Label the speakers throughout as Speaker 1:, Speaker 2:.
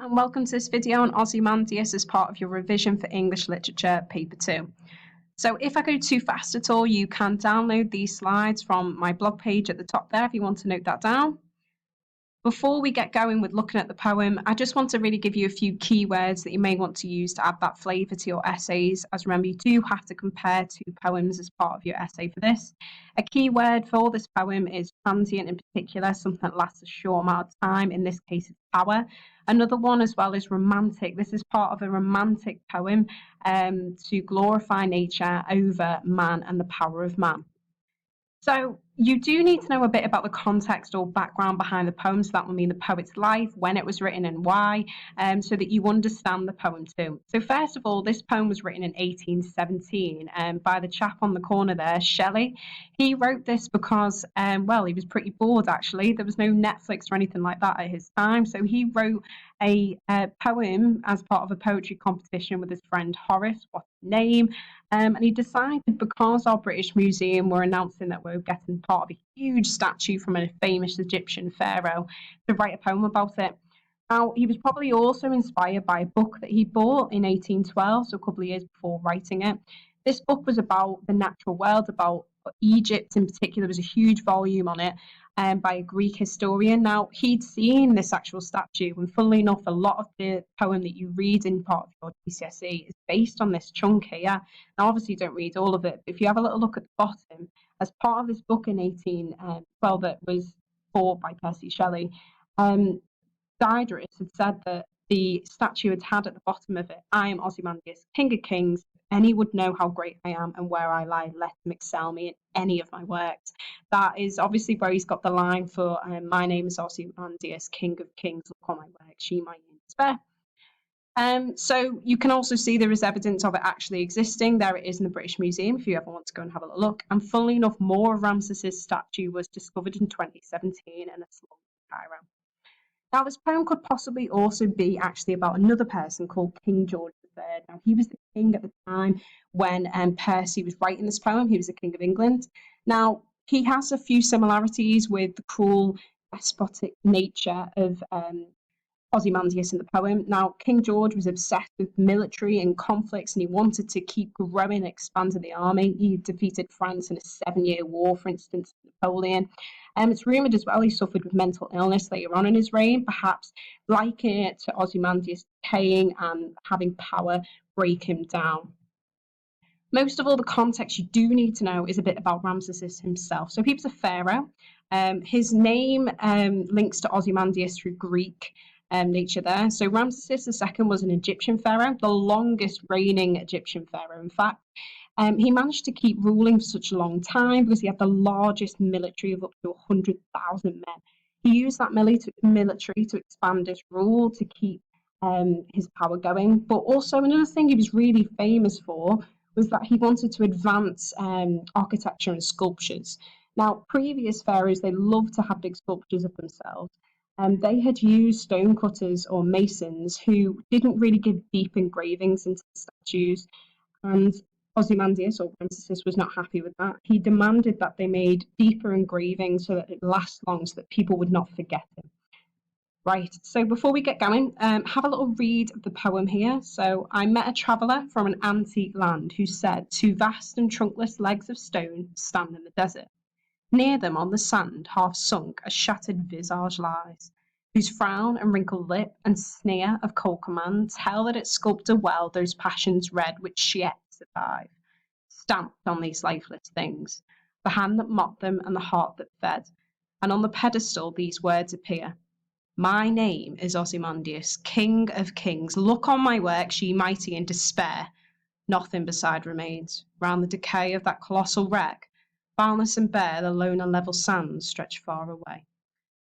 Speaker 1: And welcome to this video on Ozymandias as part of your revision for English Literature Paper 2. So if I go too fast at all, you can download these slides from my blog page at the top there if you want to note that down. Before we get going with looking at the poem, I just want to really give you a few keywords that you may want to use to add that flavour to your essays. As remember, you do have to compare two poems as part of your essay for this. A keyword for this poem is transient in particular, something that lasts a short amount of time. In this case, it's hour. Another one as well is romantic. This is part of a romantic poem to glorify nature over man and the power of man. So you do need to know a bit about the context or background behind the poem. So that will mean the poet's life, when it was written and why, so that you understand the poem too. So first of all, this poem was written in 1817 by the chap on the corner there, Shelley. He wrote this because, well, he was pretty bored actually. There was no Netflix or anything like that at his time. So he wrote a poem as part of a poetry competition with his friend Horace, what's his name, and he decided, because our British Museum were announcing that we were getting part of a huge statue from a famous Egyptian pharaoh, to write a poem about it. Now, he was probably also inspired by a book that he bought in 1812, so a couple of years before writing it. This book was about the natural world, about Egypt in particular. There was a huge volume on it by a Greek historian. Now, he'd seen this actual statue, and funnily enough, a lot of the poem that you read in part of your GCSE is based on this chunk here. Now, obviously, you don't read all of it, but if you have a little look at the bottom, as part of this book in 1812 that was bought by Percy Shelley, Diodorus had said that the statue had at the bottom of it, "I am Ozymandias, King of Kings. Any would know how great I am and where I lie, let him excel me in any of my works." That is obviously where he's got the line for, "My name is Ozymandias, King of Kings, look on my works, ye might despair." So you can also see there is evidence of it actually existing. There it is in the British Museum if you ever want to go and have a little look. And funnily enough, more of Ramses's statue was discovered in 2017 in a slum in Cairo. Now, this poem could possibly also be actually about another person called King George III. Now, he was the king at the time when Percy was writing this poem. He was the King of England. Now, he has a few similarities with the cruel, despotic nature of Ozymandias in the poem. Now, King George was obsessed with military and conflicts, and he wanted to keep growing and expanding the army. He defeated France in a 7-year war, for instance, Napoleon. It's rumoured as well he suffered with mental illness later on in his reign, perhaps likening it to Ozymandias decaying and having power break him down. Most of all, the context you do need to know is a bit about Ramses himself. So he was a pharaoh. His name links to Ozymandias through Greek nature there. So Ramses II was an Egyptian pharaoh, the longest reigning Egyptian pharaoh, in fact. He managed to keep ruling for such a long time because he had the largest military of up to 100,000 men. He used that military to expand his rule, to keep his power going. But also another thing he was really famous for was that he wanted to advance architecture and sculptures. Now, previous pharaohs, they loved to have big sculptures of themselves. They had used stonecutters or masons who didn't really give deep engravings into the statues, and Ozymandias or Ramses was not happy with that. He demanded that they made deeper engravings so that it lasts long, so that people would not forget him. Right, so before we get going, have a little read of the poem here. So, "I met a traveller from an antique land who said, 2 vast and trunkless legs of stone stand in the desert. Near them on the sand, half sunk, a shattered visage lies, whose frown and wrinkled lip and sneer of cold command tell that it sculpted well those passions red which yet survive. Stamped on these lifeless things, the hand that mocked them and the heart that fed, and on the pedestal these words appear. My name is Ozymandias, King of Kings. Look on my works, ye mighty, in despair. Nothing beside remains. Round the decay of that colossal wreck, boundless and bare, the lone and level sands stretch far away."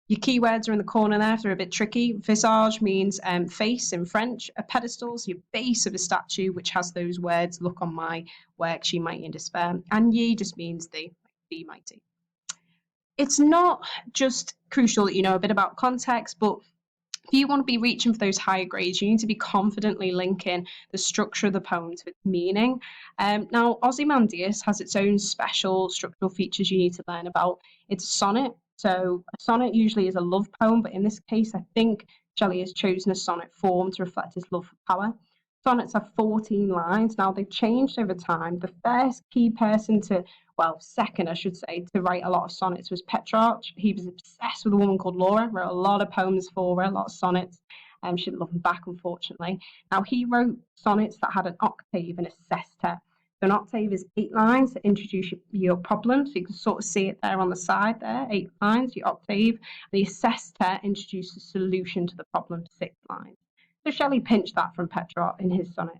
Speaker 1: Your keywords are in the corner there if they're a bit tricky. Visage means face in French. A pedestal is your base of a statue, which has those words, look on my works, ye mighty in despair. And ye just means the, be mighty. It's not just crucial that you know a bit about context, but if you want to be reaching for those higher grades, you need to be confidently linking the structure of the poem to its meaning. Now, Ozymandias has its own special structural features you need to learn about. It's a sonnet. So a sonnet usually is a love poem, but in this case, I think Shelley has chosen a sonnet form to reflect his love for power. Sonnets have 14 lines. Now, they've changed over time. The first key person second, I should say, to write a lot of sonnets was Petrarch. He was obsessed with a woman called Laura, wrote a lot of poems for her, a lot of sonnets. She didn't love them back, unfortunately. Now, he wrote sonnets that had an octave and a sestet. So an octave is 8 lines to introduce your problem. So you can sort of see it there on the side there, 8 lines, your octave. The sestet introduces a solution to the problem, 6 lines. So Shelley pinched that from Petrarch in his sonnet.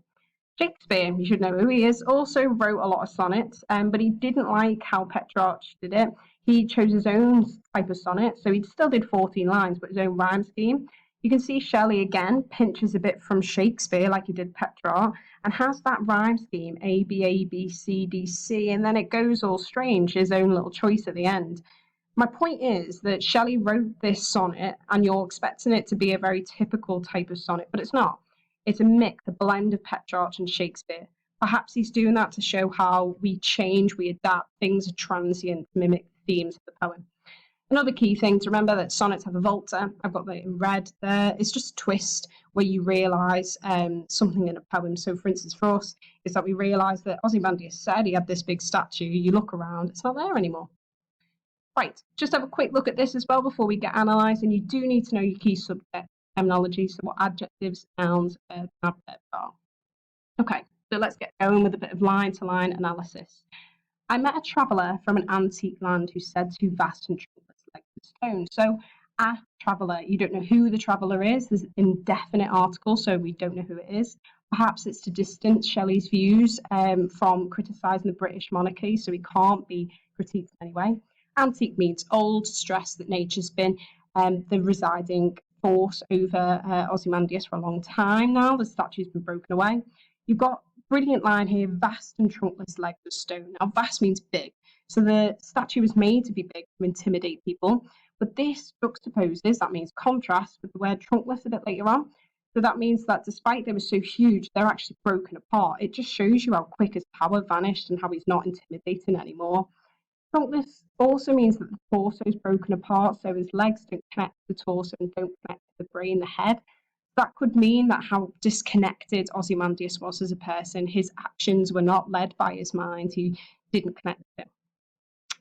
Speaker 1: Shakespeare, you should know who he is, also wrote a lot of sonnets, but he didn't like how Petrarch did it. He chose his own type of sonnet, so he still did 14 lines, but his own rhyme scheme. You can see Shelley again pinches a bit from Shakespeare like he did Petrarch and has that rhyme scheme A, B, C, D, C, and then it goes all strange, his own little choice at the end. My point is that Shelley wrote this sonnet and you're expecting it to be a very typical type of sonnet, but it's not. It's a mix, a blend of Petrarch and Shakespeare. Perhaps he's doing that to show how we change, we adapt, things are transient to mimic the themes of the poem. Another key thing to remember that sonnets have a volta. I've got that in red there. It's just a twist where you realise something in a poem. So, for instance, for us, is that we realise that Ozymandias said he had this big statue. You look around, it's not there anymore. Right, just have a quick look at this as well before we get analysing. You do need to know your key subject terminology, so what adjectives, nouns, verbs, and adverbs are. Okay, so let's get going with a bit of line-to-line analysis. I met a traveller from an antique land who said two vast and trunkless legs of stone. So a traveller, you don't know who the traveller is. There's an indefinite article, so we don't know who it is. Perhaps it's to distance Shelley's views from criticising the British monarchy, so he can't be critiqued in any way. Antique means old, stress that nature's been the residing force over Ozymandias for a long time now. The statue's been broken away. You've got brilliant line here, vast and trunkless legs of stone. Now, vast means big. So the statue was made to be big to intimidate people. But this juxtaposes, that means contrast, with the word trunkless a bit later on. So that means that despite they were so huge, they're actually broken apart. It just shows you how quick his power vanished and how he's not intimidating anymore. Trunkless also means that the torso is broken apart, so his legs don't connect to the torso and don't connect to the brain, the head. That could mean that how disconnected Ozymandias was as a person. His actions were not led by his mind. He didn't connect with it.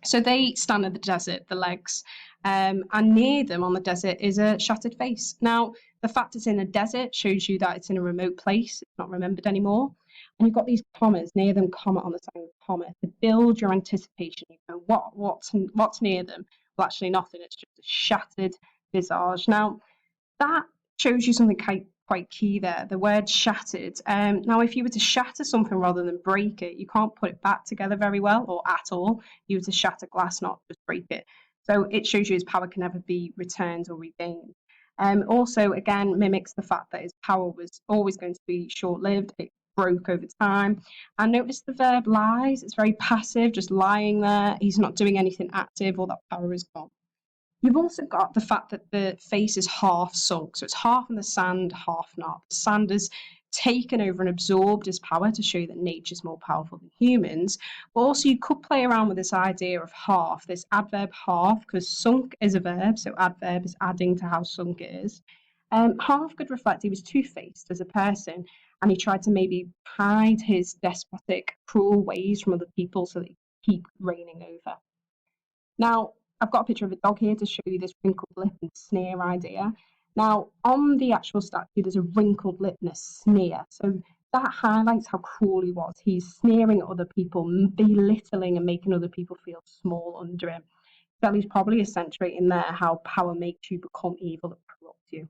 Speaker 1: So they stand in the desert, the legs, and near them on the desert is a shattered face. Now, the fact it's in a desert shows you that it's in a remote place. It's not remembered anymore. And you've got these commas, near them, comma on the same comma, to build your anticipation. You go, what's near them? Well, actually nothing. It's just a shattered visage. Now, that shows you something quite key there, the word shattered. Now, if you were to shatter something rather than break it, you can't put it back together very well or at all. You were to shatter glass, not just break it. So it shows you his power can never be returned or regained. Also, again, mimics the fact that his power was always going to be short-lived. It broke over time. And notice the verb lies. It's very passive, just lying there. He's not doing anything active, all that power is gone. You've also got the fact that the face is half sunk. So it's half in the sand, half not. The sand has taken over and absorbed his power to show that nature's more powerful than humans. But also you could play around with this idea of half, this adverb half, because sunk is a verb, so adverb is adding to how sunk it is. Half could reflect he was two-faced as a person, and he tried to maybe hide his despotic, cruel ways from other people so that he could keep reigning over. Now, I've got a picture of a dog here to show you this wrinkled lip and sneer idea. Now, on the actual statue, there's a wrinkled lip and a sneer. So that highlights how cruel he was. He's sneering at other people, belittling and making other people feel small under him. Shelley's probably accentuating there how power makes you become evil and corrupt you.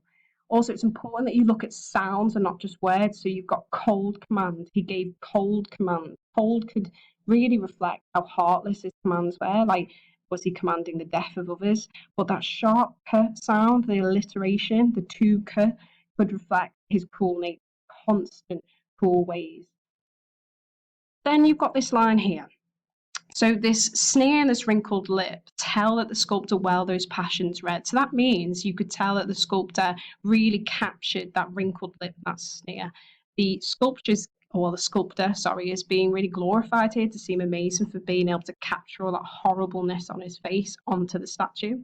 Speaker 1: Also, it's important that you look at sounds and not just words. So you've got cold command. He gave cold command. Cold could really reflect how heartless his commands were. Like, was he commanding the death of others? But that sharp k sound, the alliteration, the two k, could reflect his cruel nature, constant cruel ways. Then you've got this line here. So this sneer and this wrinkled lip tell that the sculptor well those passions read. So that means you could tell that the sculptor really captured that wrinkled lip, that sneer. The sculptor, is being really glorified here to seem amazing for being able to capture all that horribleness on his face onto the statue.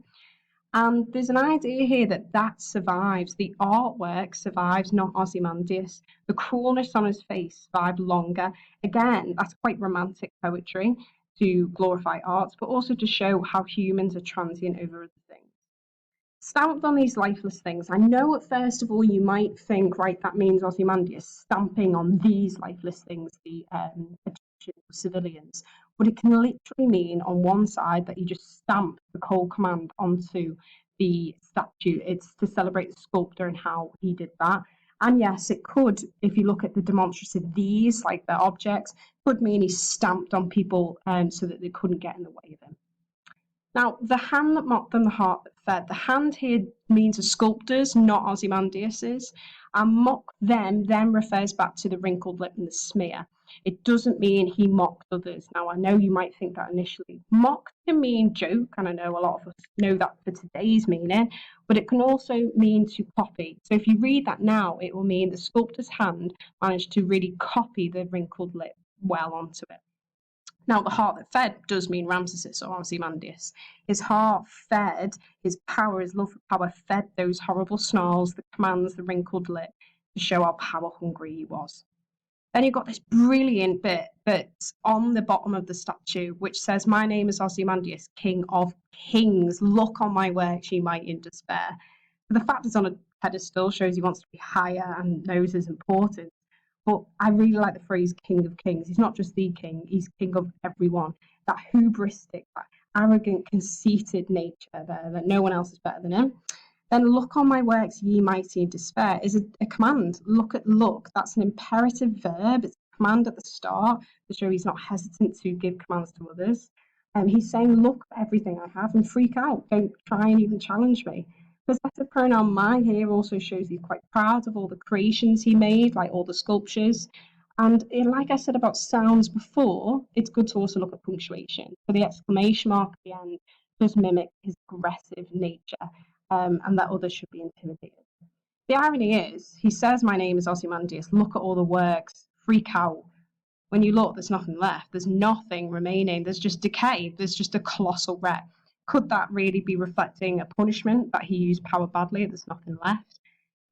Speaker 1: And there's an idea here that that survives. The artwork survives, not Ozymandias. The cruelness on his face survived longer. Again, that's quite romantic poetry to glorify arts, but also to show how humans are transient over other things. Stamped on these lifeless things. I know at first of all you might think, right, that means Ozymandias stamping on these lifeless things, the Egyptian civilians, but it can literally mean on one side that you just stamp the whole command onto the statue. It's to celebrate the sculptor and how he did that. And yes, it could, if you look at the demonstrative, these, like the objects, could mean he stamped on people so that they couldn't get in the way of him. Now, the hand that mocked them, the heart that fed. The hand here means a sculptor's, not Ozymandias's. And mock them then refers back to the wrinkled lip and the smear. It doesn't mean he mocked others. Now, I know you might think that initially. Mock can mean joke, and I know a lot of us know that for today's meaning, but it can also mean to copy. So if you read that now, it will mean the sculptor's hand managed to really copy the wrinkled lip well onto it. Now, the heart that fed does mean Ramesses or Ozymandias. His heart fed, his power, his love for power fed those horrible snarls, the commands, the wrinkled lip, to show how power hungry he was. Then you've got this brilliant bit that's on the bottom of the statue, which says, "My name is Ozymandias, King of Kings. Look on my works, ye mighty in despair." The fact it's on a pedestal shows he wants to be higher and knows his importance. But I really like the phrase King of Kings. He's not just the king, he's king of everyone. That hubristic, that arrogant, conceited nature there, that no one else is better than him. Then look on my works, ye mighty in despair, is a command. Look. That's an imperative verb. It's a command at the start to show he's not hesitant to give commands to others. He's saying, look at everything I have and freak out. Don't try and even challenge me. Possessive pronoun my here also shows he's quite proud of all the creations he made, like all the sculptures. And like I said about sounds before, it's good to also look at punctuation. So the exclamation mark at the end does mimic his aggressive nature, and that others should be intimidated. The irony is, he says, "My name is Ozymandias, look at all the works, freak out." When you look, there's nothing left. There's nothing remaining. There's just decay. There's just a colossal wreck. Could that really be reflecting a punishment that he used power badly? There's nothing left.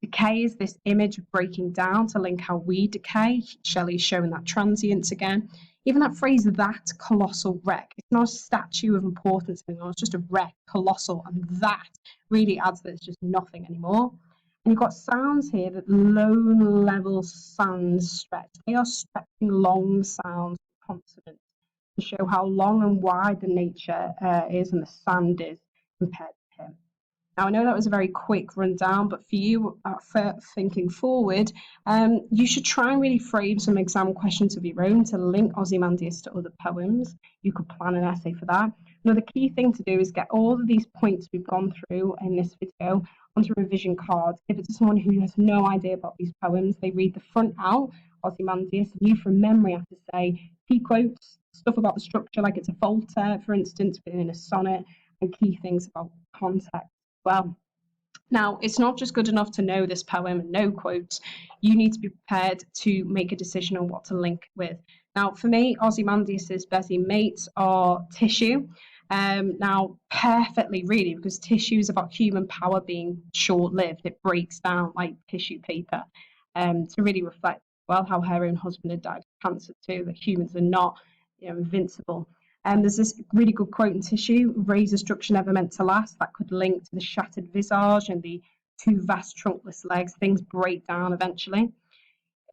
Speaker 1: Decay is this image of breaking down to link how we decay. Shelley's showing that transience again. Even that phrase, that colossal wreck, it's not a statue of importance anymore, it's just a wreck, colossal, and that really adds that it's just nothing anymore. And you've got sounds here that low level sounds stretch. They are stretching long sounds, consonants, to show how long and wide the nature is and the sound is compared to him. Now, I know that was a very quick rundown, but for you, for thinking forward, you should try and really frame some exam questions of your own to link Ozymandias to other poems. You could plan an essay for that. Another key thing to do is get all of these points we've gone through in this video onto revision cards. Give it to someone who has no idea about these poems. They read the front out, Ozymandias, and you from memory have to say key quotes, stuff about the structure, like it's a Voltaire, for instance, within a sonnet, and key things about context. Well, now it's not just good enough to know this poem and know quotes. You need to be prepared to make a decision on what to link with. Now, for me, Ozymandias's busy mates are tissue. Now, perfectly, really, because tissue is about human power being short-lived. It breaks down like tissue paper, to really reflect well how her own husband had died of cancer too. That humans are not, invincible. There's this really good quote in Tissue: "Razor structure never meant to last." That could link to the shattered visage and the two vast trunkless legs. Things break down eventually.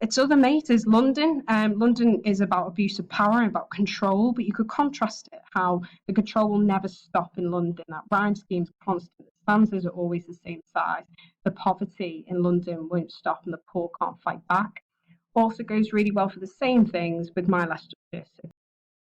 Speaker 1: Its other mate is London. London is about abuse of power and about control, but you could contrast it, how the control will never stop in London. That rhyme scheme's constant. The stanzas are always the same size. The poverty in London won't stop and the poor can't fight back. Also goes really well for the same things with My Last Justice.